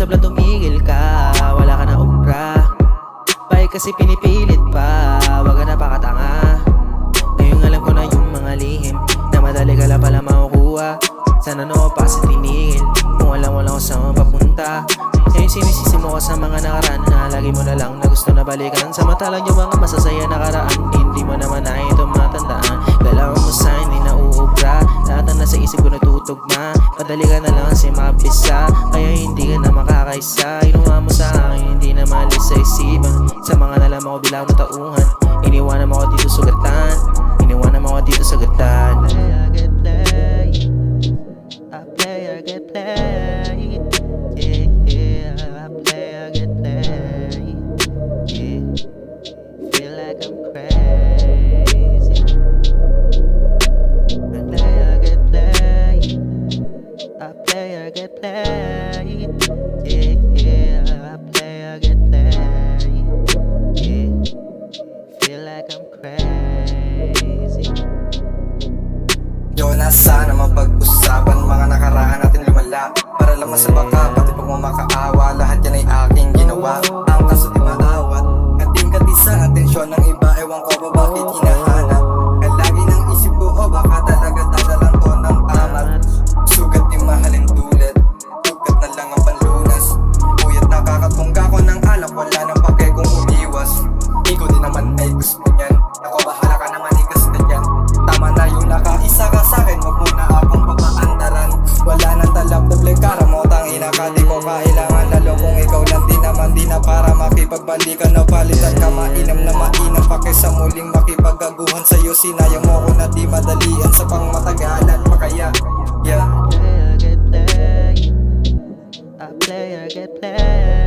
sabla tumigil ka, wala ka na obra. Bakit kasi pinipilit pa, wag ka na pakatanga. Ngayong alam ko na yung mga lihim na madali ka lang pala makukuha. Sana no pa kasi tinigil kung alam mo lang kung saan papunta. Ngayon sinisisi mo ka sa mga nakaraan na lagi mo na lang na gusto na balikan. Samantalang yung mga masasaya nakaraan, hindi mo naman na ito matandaan. Galawan mo sa hindi na uubra, lahat na nasa isip ko natutugma. Madali ka na lang kasi mapisa, kaya hindi ka na makakaisa. Inuha mo sa akin, hindi na malis sa isipan. Sa mga nalaman ko bilang mo tauhan, iniwanan mo ako dito sugatan. Iniwanan mo ako dito sugatan. I play, I get played. Yeah, yeah, I play, I get played. Yeah, feel like I'm crazy. I play, I get played. I play, I get played. Yeah, yeah, I play, I get played. Yeah, feel like I'm crazy. Yo, na sana mapag-usapan mga nakaraan natin lumala. Para lang masaba ka, pati pag mamakaawa, lahat yan ay aking ginawa. Ang kaso di maawat, kating-kati sa atensyon ng iba. Ewan ko ba bakit hinahanap, kaya lagi ng isip ko, o baka talaga dadalan ko ng amat. Sugat di mahalin tulad, tugat na lang ang panlunas. Puyat nakakatungga ko ng alak, wala nang pake kung umiwas. Ikaw din naman ay gusto niyan, ako bahala ka naman ikas na dyan. Tama na yung nakaisa ka sa'kin, wag mo na akong papaandaran. Wala nang talab-doble karamotang inaka, di ko kailangan. Lalo kung ikaw lang din naman, di na para makipagbalikan na palitan ka. Mainam na mainam pa kaysa muling makipagaguhan sa'yo. Sinayang mo ko na di madalian sa pangmatagalan pa kaya, yeah. I play, I get played.